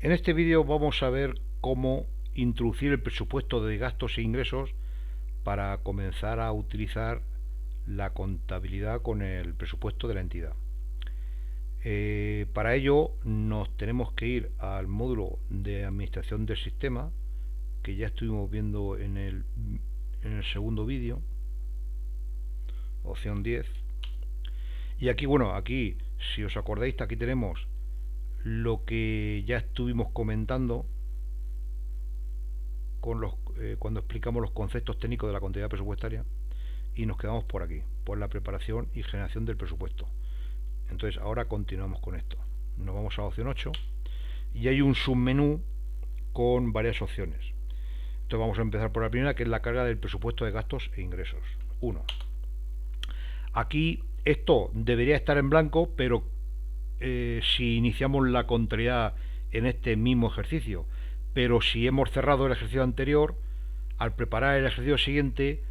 En este vídeo vamos a ver cómo introducir el presupuesto de gastos e ingresos para comenzar a utilizar la contabilidad con el presupuesto de la entidad. Para ello nos tenemos que ir al módulo de administración del sistema que ya estuvimos viendo en el segundo vídeo, opción 10. Y aquí, bueno, aquí, si os acordáis, aquí tenemos lo que ya estuvimos comentando cuando explicamos los conceptos técnicos de la contabilidad presupuestaria, y nos quedamos por aquí, por la preparación y generación del presupuesto. Entonces ahora continuamos con esto. Nos vamos a la opción 8 y hay un submenú con varias opciones. Entonces vamos a empezar por la primera, que es la carga del presupuesto de gastos e ingresos. 1. Aquí esto debería estar en blanco, pero si iniciamos la contabilidad en este mismo ejercicio, pero si hemos cerrado el ejercicio anterior, al preparar el ejercicio siguiente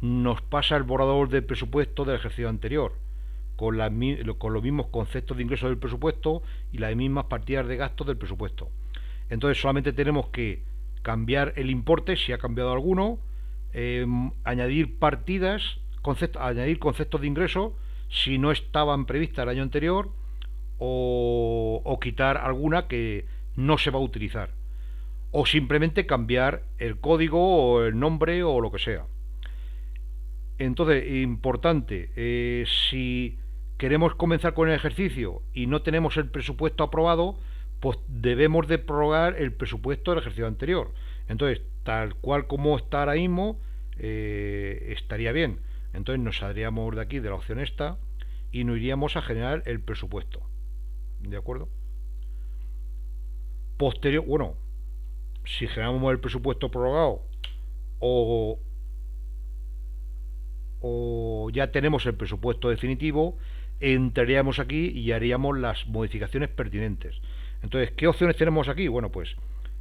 nos pasa el borrador del presupuesto del ejercicio anterior, con los mismos conceptos de ingresos del presupuesto y las mismas partidas de gastos del presupuesto. Entonces solamente tenemos que cambiar el importe si ha cambiado alguno, añadir partidas, añadir conceptos de ingreso si no estaban previstas el año anterior, o quitar alguna que no se va a utilizar, o simplemente cambiar el código o el nombre o lo que sea. Entonces, importante, si queremos comenzar con el ejercicio y no tenemos el presupuesto aprobado, pues debemos de prorrogar el presupuesto del ejercicio anterior. Entonces, tal cual como está ahora mismo, estaría bien. Entonces nos saldríamos de aquí, de la opción esta, y nos iríamos a generar el presupuesto. ¿De acuerdo? Bueno, si generamos el presupuesto prorrogado o, o ya tenemos el presupuesto definitivo, entraríamos aquí y haríamos las modificaciones pertinentes. Entonces, ¿qué opciones tenemos aquí? Bueno, pues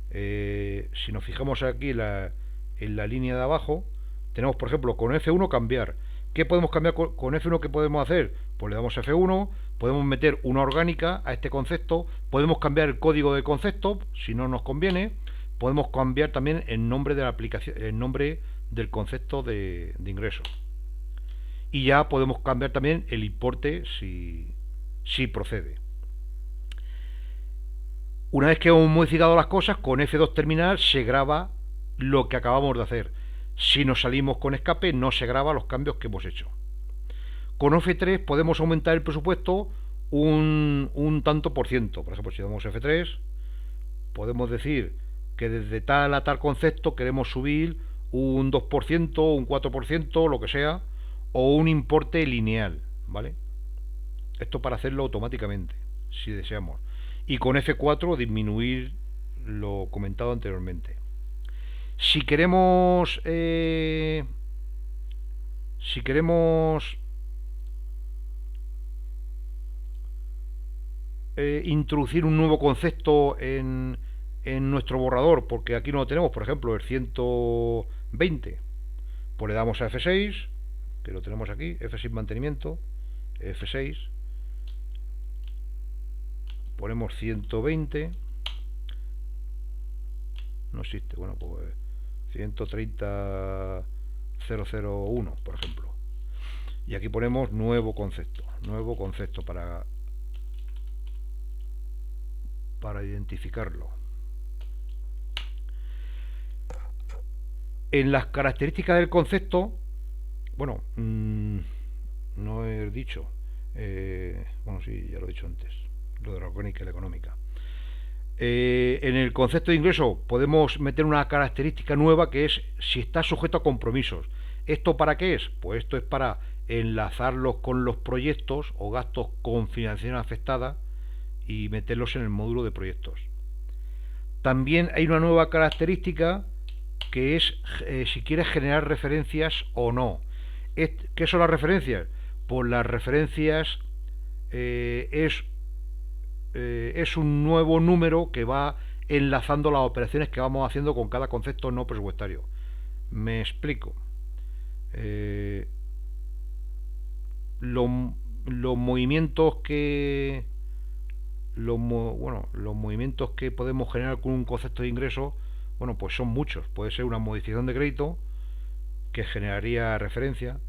si nos fijamos aquí en la línea de abajo, tenemos, por ejemplo, con F1 cambiar. ¿Qué podemos cambiar con F1? ¿Qué podemos hacer? Pues le damos F1, podemos meter una orgánica a este concepto, podemos cambiar el código del concepto si no nos conviene, podemos cambiar también el nombre de la aplicación, el nombre del concepto de ingreso. Y ya podemos cambiar también el importe si procede. Una vez que hemos modificado las cosas, con F2 terminal se graba lo que acabamos de hacer. Si nos salimos con escape, no se graba los cambios que hemos hecho. Con F3 podemos aumentar el presupuesto un tanto por ciento. Por ejemplo, si damos F3, podemos decir que desde tal a tal concepto queremos subir un 2%, un 4%, lo que sea, o un importe lineal, ¿vale? Esto para hacerlo automáticamente, si deseamos. Y con F4 disminuir lo comentado anteriormente. Si queremos, si queremos introducir un nuevo concepto en nuestro borrador, porque aquí no lo tenemos, por ejemplo, el 120, pues le damos a F6, que lo tenemos aquí, F6 mantenimiento, F6, ponemos 120, no existe, bueno, pues 130.001, por ejemplo. Y aquí ponemos nuevo concepto para identificarlo. En las características del concepto, bueno, no he dicho, bueno, sí, ya lo he dicho antes, lo de la orgánica y la económica. En el concepto de ingreso podemos meter una característica nueva que es si está sujeto a compromisos. ¿Esto para qué es? Pues esto es para enlazarlos con los proyectos o gastos con financiación afectada y meterlos en el módulo de proyectos. También hay una nueva característica que es si quieres generar referencias o no. ¿Qué son las referencias? Pues las referencias es un nuevo número que va enlazando las operaciones que vamos haciendo con cada concepto no presupuestario. Me explico. Eh, lo- los movimientos los movimientos que podemos generar con un concepto de ingreso, bueno, pues son muchos. Puede ser una modificación de crédito que generaría referencia.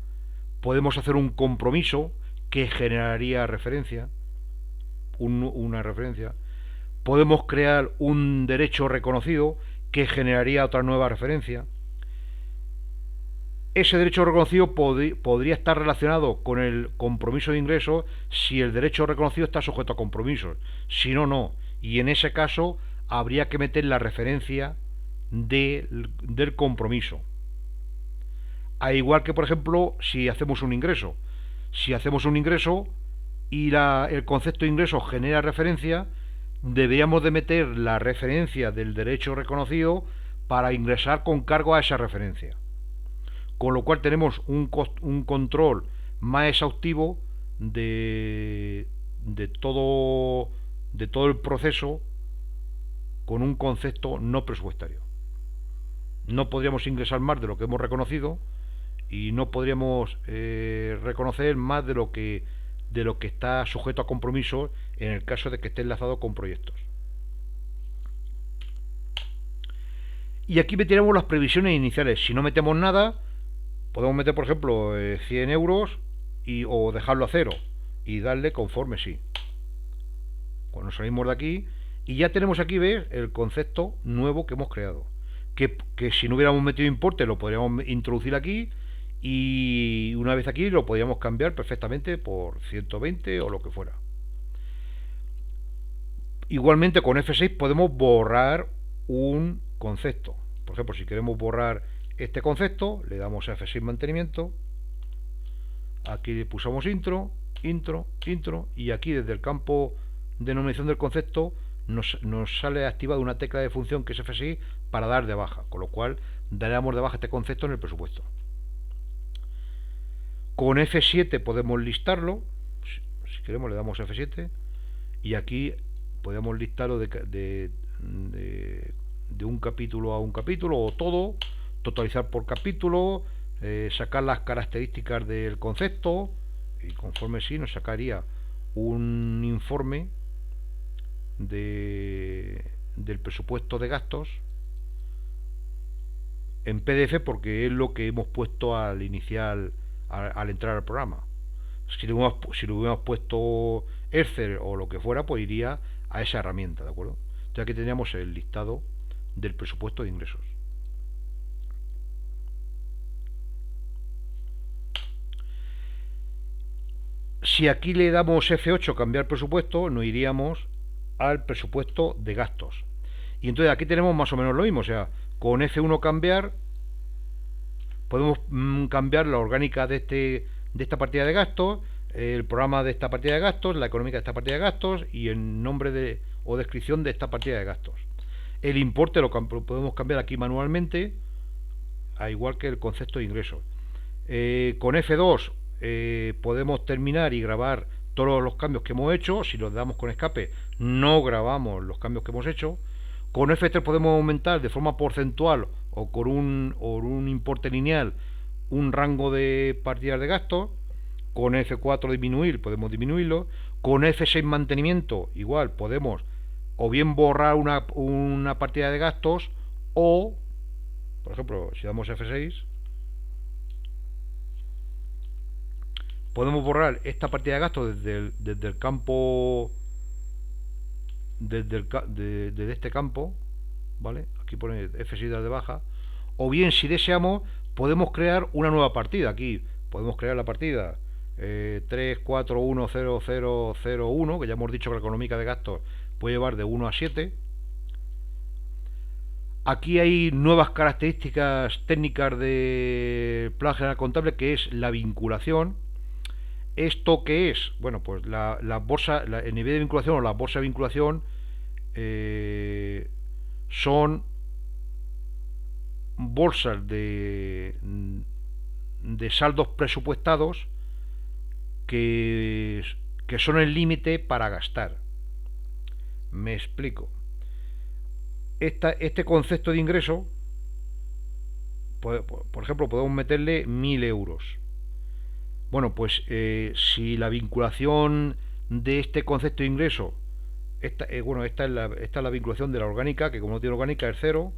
Podemos hacer un compromiso que generaría referencia, una referencia. Podemos crear un derecho reconocido que generaría otra nueva referencia. Ese derecho reconocido podría estar relacionado con el compromiso de ingresos si el derecho reconocido está sujeto a compromisos. Si no, no. Y en ese caso habría que meter la referencia del compromiso. A igual que, por ejemplo, si hacemos un ingreso. Si hacemos un ingreso y el concepto de ingreso genera referencia, deberíamos de meter la referencia del derecho reconocido para ingresar con cargo a esa referencia. Con lo cual tenemos un control más exhaustivo de todo el proceso con un concepto no presupuestario. No podríamos ingresar más de lo que hemos reconocido y no podríamos reconocer más de lo que está sujeto a compromiso en el caso de que esté enlazado con proyectos. Y aquí meteremos las previsiones iniciales. Si no metemos nada, podemos meter, por ejemplo, 100 euros o dejarlo a cero y darle conforme sí. Cuando salimos de aquí, y ya tenemos aquí, ¿ves?, el concepto nuevo que hemos creado. Que si no hubiéramos metido importe lo podríamos introducir aquí y una vez aquí lo podríamos cambiar perfectamente por 120 o lo que fuera. Igualmente con F6 podemos borrar un concepto. Por ejemplo, si queremos borrar este concepto, le damos a F6 mantenimiento. Aquí le pulsamos intro, intro, intro y aquí desde el campo denominación del concepto nos sale activada una tecla de función que es F6 para dar de baja, con lo cual daremos de baja este concepto en el presupuesto. Con F7 podemos listarlo, si queremos le damos F7 y aquí podemos listarlo de un capítulo a un capítulo o todo, totalizar por capítulo, sacar las características del concepto y conforme sí nos sacaría un informe del presupuesto de gastos en PDF porque es lo que hemos puesto al inicial, al entrar al programa. Si lo hubiéramos puesto Excel o lo que fuera, pues iría a esa herramienta, ¿de acuerdo? Entonces aquí teníamos el listado del presupuesto de ingresos. Si aquí le damos F8 cambiar presupuesto, nos iríamos al presupuesto de gastos. Y entonces aquí tenemos más o menos lo mismo, o sea, con F1 cambiar podemos cambiar la orgánica de esta partida de gastos, el programa de esta partida de gastos, la económica de esta partida de gastos y el nombre o descripción de esta partida de gastos. El importe lo podemos cambiar aquí manualmente, a igual que el concepto de ingresos. Con F2 podemos terminar y grabar todos los cambios que hemos hecho. Si los damos con escape no grabamos los cambios que hemos hecho. Con F3 podemos aumentar de forma porcentual o con un importe lineal un rango de partidas de gastos. Con F4 disminuir, podemos disminuirlo. Con F6 mantenimiento, igual, podemos o bien borrar una partida de gastos o, por ejemplo, si damos F6, podemos borrar esta partida de gastos desde el campo, desde este campo, ¿vale? Aquí pone F6 dar de baja. O bien, si deseamos, podemos crear una nueva partida. Aquí podemos crear la partida 3410001, que ya hemos dicho que la económica de gastos puede llevar de 1 a 7. Aquí hay nuevas características técnicas de Plan General Contable, que es la vinculación. ¿Esto qué es? Bueno, pues la bolsa, el nivel de vinculación o la bolsa de vinculación son bolsas de saldos presupuestados que son el límite para gastar. Me explico. Este concepto de ingreso, por ejemplo, podemos meterle 1000 euros. Bueno, pues si la vinculación de este concepto de ingreso Bueno, esta es la vinculación de la orgánica, que como no tiene orgánica es 0.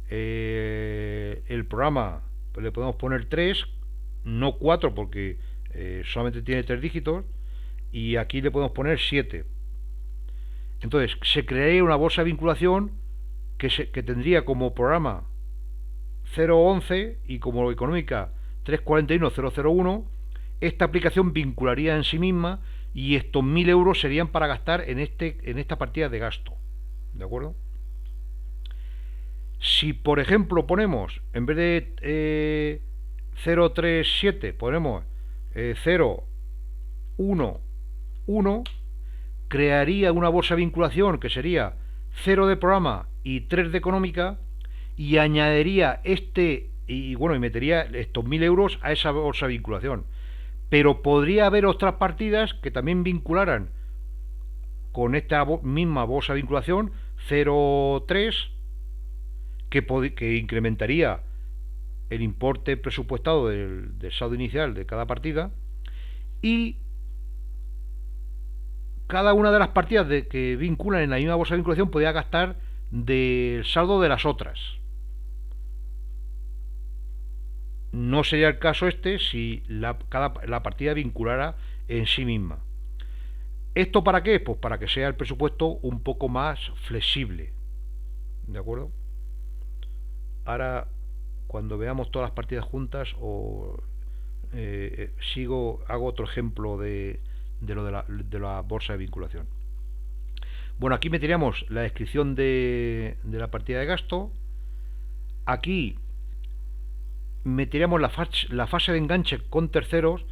El programa pues, le podemos poner 3, no 4 porque solamente tiene 3 dígitos, y aquí le podemos poner 7. Entonces se crearía una bolsa de vinculación que tendría como programa 011 y como económica 341.001. Esta aplicación vincularía en sí misma y estos 1000 euros serían para gastar en esta partida de gasto. ¿De acuerdo? Si por ejemplo ponemos, en vez de 037, ponemos 011, crearía una bolsa de vinculación que sería 0 de programa y 3 de económica, y añadiría y metería estos 1000 euros a esa bolsa de vinculación. Pero podría haber otras partidas que también vincularan con esta misma bolsa de vinculación 0,3, que incrementaría el importe presupuestado del saldo inicial de cada partida, y cada una de las partidas que vinculan en la misma bolsa de vinculación podría gastar del saldo de las otras. No sería el caso si la partida vinculara en sí misma. ¿Esto para qué? Pues para que sea el presupuesto un poco más flexible. ¿De acuerdo? Ahora, cuando veamos todas las partidas juntas, hago otro ejemplo de la bolsa de vinculación. Bueno, aquí meteríamos la descripción de la partida de gasto. Aquí meteríamos la fase de enganche con terceros.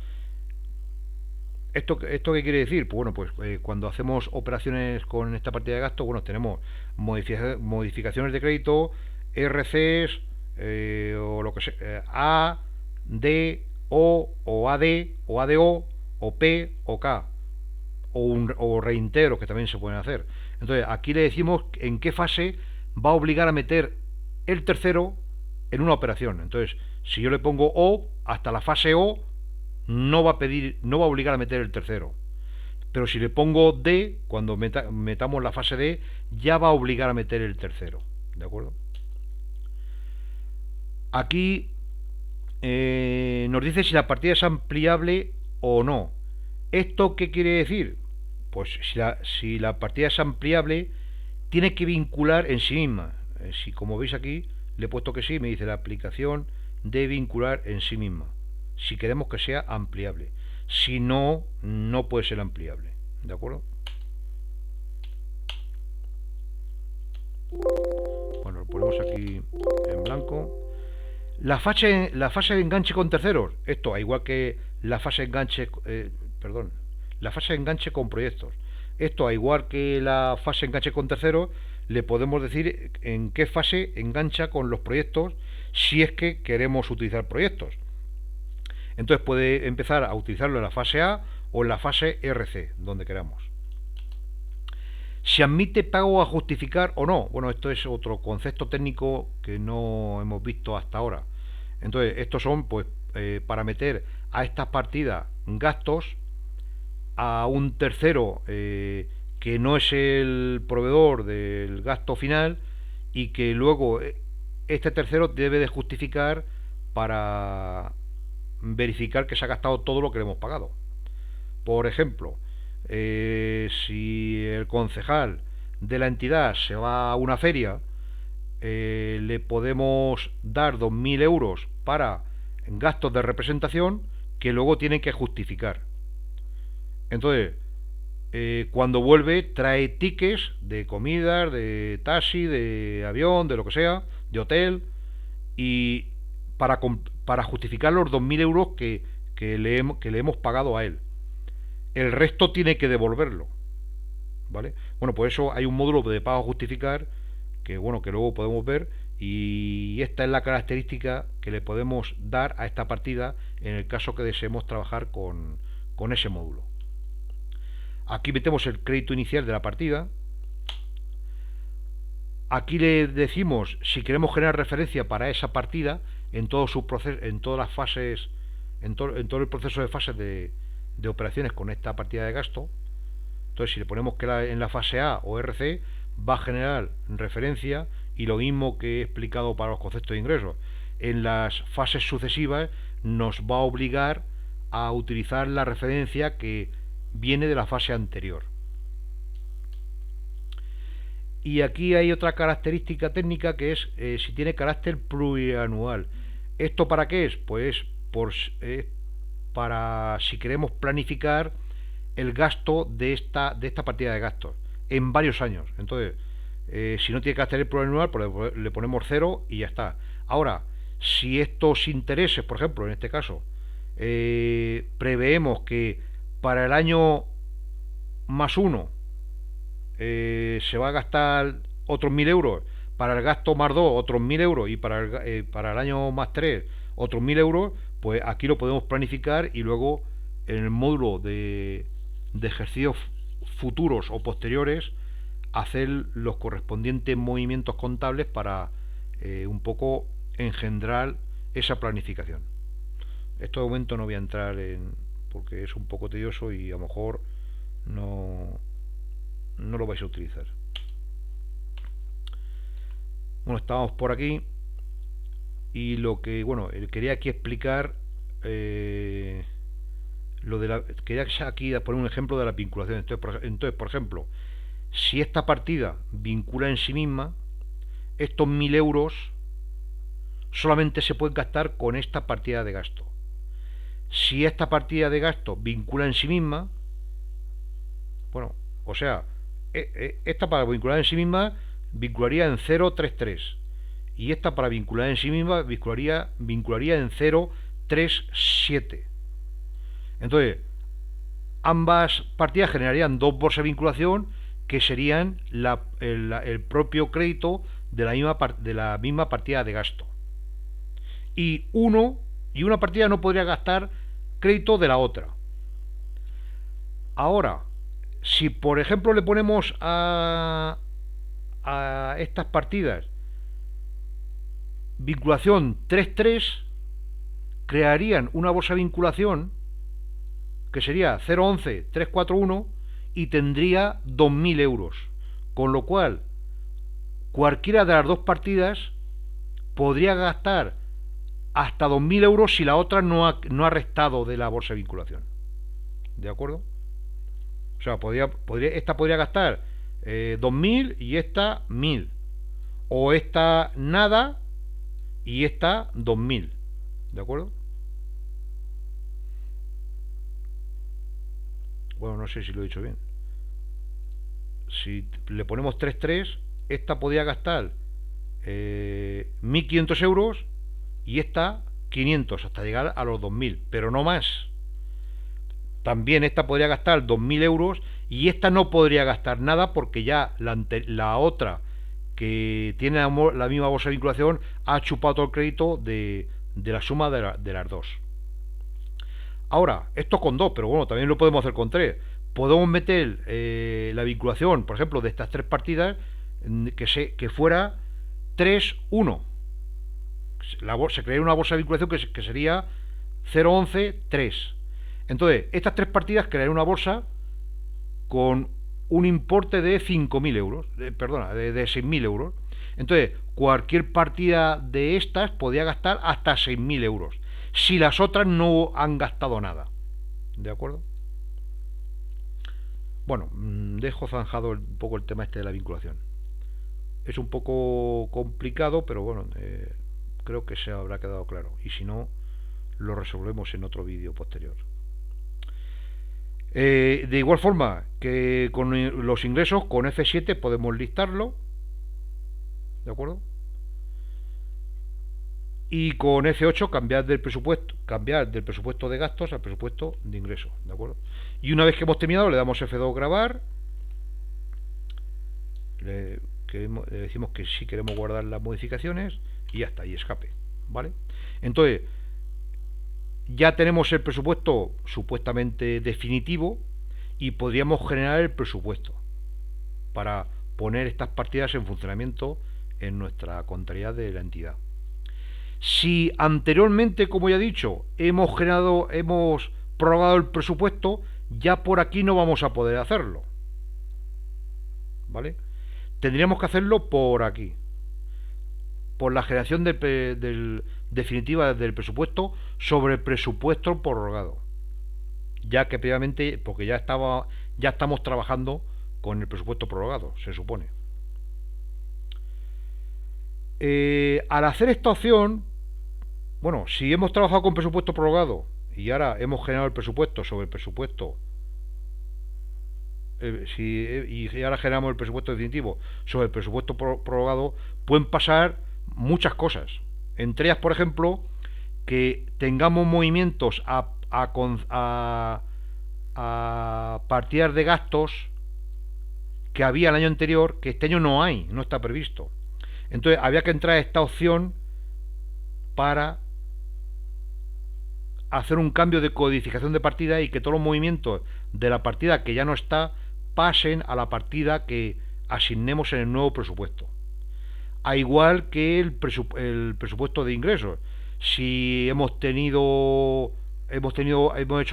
¿Esto qué quiere decir? Pues bueno, cuando hacemos operaciones con esta partida de gasto, bueno, tenemos modificaciones de crédito, RCs, o lo que sea, A, D, o AD, o ADO, o P, o K, o reintegros, que también se pueden hacer. Entonces, aquí le decimos en qué fase va a obligar a meter el tercero en una operación. Entonces, si yo le pongo O, hasta la fase O no va a obligar a meter el tercero. Pero si le pongo D, cuando metamos la fase D, ya va a obligar a meter el tercero. ¿De acuerdo? Aquí nos dice si la partida es ampliable o no. ¿Esto qué quiere decir? Pues si la partida es ampliable, tiene que vincular en sí misma. Si como veis aquí, le he puesto que sí, me dice la aplicación de vincular en sí misma. Si queremos que sea ampliable. Si no, no puede ser ampliable. ¿De acuerdo? Bueno, lo ponemos aquí en blanco. La fase de enganche con terceros. Esto, al igual que la fase de enganche, la fase de enganche con proyectos. Esto, al igual que la fase de enganche con terceros, le podemos decir en qué fase engancha con los proyectos, si es que queremos utilizar proyectos. Entonces puede empezar a utilizarlo en la fase A o en la fase RC, donde queramos. ¿Se admite pago a justificar o no? Bueno, esto es otro concepto técnico que no hemos visto hasta ahora. Entonces, estos son para meter a estas partidas gastos a un tercero que no es el proveedor del gasto final, y que luego este tercero debe de justificar para verificar que se ha gastado todo lo que le hemos pagado. Por ejemplo, si el concejal de la entidad se va a una feria, le podemos dar 2000 euros para gastos de representación que luego tienen que justificar. Entonces, cuando vuelve, trae tickets de comidas, de taxi, de avión, de lo que sea, de hotel, y para justificar los 2000 euros que le hemos pagado a él. El resto tiene que devolverlo, ¿vale? Bueno, pues eso, hay un módulo de pago a justificar que luego podemos ver, y esta es la característica que le podemos dar a esta partida en el caso que deseemos trabajar con ese módulo. Aquí metemos el crédito inicial de la partida. Aquí le decimos si queremos generar referencia para esa partida en todo su proceso, en todas las fases, en todo el proceso de fases de operaciones con esta partida de gasto. Entonces, si le ponemos que en la fase A o RC, va a generar referencia, y lo mismo que he explicado para los conceptos de ingresos. En las fases sucesivas nos va a obligar a utilizar la referencia que viene de la fase anterior. Y aquí hay otra característica técnica que es si tiene carácter plurianual. ¿Esto para qué es? Pues para si queremos planificar el gasto de esta partida de gastos en varios años. Entonces, si no tiene carácter plurianual, pues le ponemos 0 y ya está. Ahora, si estos intereses, por ejemplo, en este caso, preveemos que para el año más 1 se va a gastar otros 1000 euros, para el gasto más 2 otros 1000 euros, y para el año más 3 otros 1000 euros, pues aquí lo podemos planificar y luego en el módulo de ejercicios futuros o posteriores hacer los correspondientes movimientos contables para un poco engendrar esa planificación. Esto de momento no voy a entrar en, porque es un poco tedioso y a lo mejor no lo vais a utilizar. Bueno, estábamos por aquí y lo que, bueno, quería aquí explicar lo de quería aquí poner un ejemplo de la vinculación. Entonces, por ejemplo, si esta partida vincula en sí misma, estos 1000 euros solamente se pueden gastar con esta partida de gasto. Si esta partida de gasto vincula en sí misma, bueno, o sea, esta para vincular en sí misma vincularía en 033 y esta para vincular en sí misma vincularía en 037. Entonces, ambas partidas generarían dos bolsas de vinculación que serían el propio crédito de la misma partida de gasto. Y una partida no podría gastar crédito de la otra. Ahora, si por ejemplo le ponemos a estas partidas vinculación 3-3, crearían una bolsa de vinculación que sería 011-341 y tendría 2000 euros. Con lo cual, cualquiera de las dos partidas podría gastar hasta 2000 euros si la otra no ha restado de la bolsa de vinculación. ¿De acuerdo? O sea, esta podría gastar 2000 y esta 1000. O esta nada y esta 2000. ¿De acuerdo? Bueno, no sé si lo he dicho bien. Si le ponemos 3-3, esta podría gastar 1500 euros y esta 500 hasta llegar a los 2000, pero no más. También esta podría gastar 2000 euros y esta no podría gastar nada porque ya la otra que tiene la misma bolsa de vinculación ha chupado todo el crédito de la suma de las dos. Ahora, esto con 2, pero bueno, también lo podemos hacer con 3. Podemos meter la vinculación, por ejemplo, de estas 3 partidas que fuera 3-1. Se crearía una bolsa de vinculación que sería 011-3. Entonces, estas 3 partidas crearían una bolsa con un importe de 5.000 euros, de 6.000 euros. Entonces, cualquier partida de estas podría gastar hasta 6.000 euros, si las otras no han gastado nada. ¿De acuerdo? Bueno, dejo zanjado un poco el tema este de la vinculación. Es un poco complicado, pero bueno, creo que se habrá quedado claro. Y si no, lo resolvemos en otro vídeo posterior. De igual forma que con los ingresos, con F7 podemos listarlo, ¿de acuerdo? Y con F8 cambiar del presupuesto de gastos al presupuesto de ingresos, ¿de acuerdo? Y una vez que hemos terminado le damos F2 grabar, le decimos que sí queremos guardar las modificaciones y ya está, y escape, ¿vale? Entonces ya tenemos el presupuesto supuestamente definitivo y podríamos generar el presupuesto para poner estas partidas en funcionamiento en nuestra contabilidad de la entidad. Si anteriormente, como ya he dicho, hemos prorrogado el presupuesto, ya por aquí no vamos a poder hacerlo, ¿vale? Tendríamos que hacerlo por aquí, por la generación definitiva del presupuesto sobre el presupuesto prorrogado, ya que previamente, porque ya estamos trabajando con el presupuesto prorrogado, se supone. Al hacer esta opción, bueno, si hemos trabajado con presupuesto prorrogado y ahora hemos generado el presupuesto sobre el presupuesto, y ahora generamos el presupuesto definitivo sobre el presupuesto prorrogado, pueden pasar muchas cosas. Entre ellas, por ejemplo, que tengamos movimientos a partidas de gastos que había el año anterior, que este año no hay, no está previsto. Entonces había que entrar a esta opción para hacer un cambio de codificación de partida y que todos los movimientos de la partida que ya no está pasen a la partida que asignemos en el nuevo presupuesto. A igual que el presupuesto de ingresos. Si hemos hecho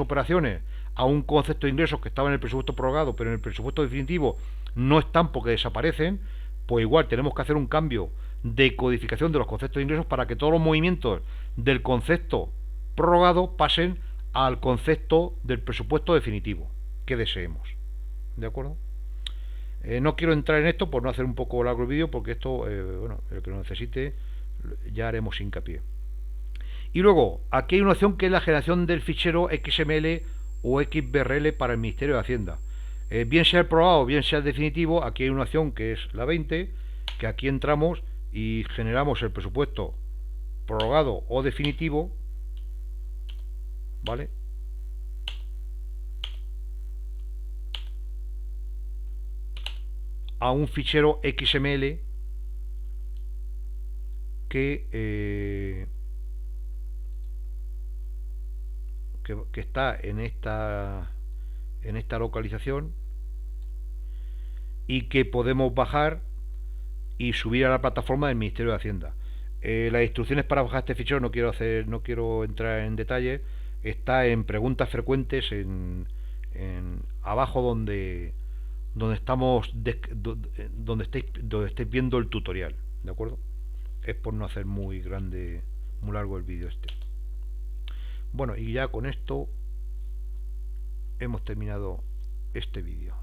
operaciones a un concepto de ingresos que estaba en el presupuesto prorrogado, pero en el presupuesto definitivo no están porque desaparecen, pues igual tenemos que hacer un cambio de codificación de los conceptos de ingresos para que todos los movimientos del concepto prorrogado pasen al concepto del presupuesto definitivo que deseemos. ¿De acuerdo? No quiero entrar en esto por no hacer un poco largo el vídeo, porque esto, bueno, el que lo necesite ya haremos hincapié. Y luego, aquí hay una opción que es la generación del fichero XML o XBRL para el Ministerio de Hacienda. Bien sea el prorrogado, bien sea el definitivo, aquí hay una opción que es la 20, que aquí entramos y generamos el presupuesto prorrogado o definitivo, ¿vale? A un fichero XML que está en esta localización y que podemos bajar y subir a la plataforma del Ministerio de Hacienda. Las instrucciones para bajar este fichero no quiero entrar en detalle. Está en preguntas frecuentes en abajo donde estamos donde estéis viendo el tutorial, ¿de acuerdo? Es por no hacer muy largo el vídeo este. Bueno, y ya con esto hemos terminado este vídeo.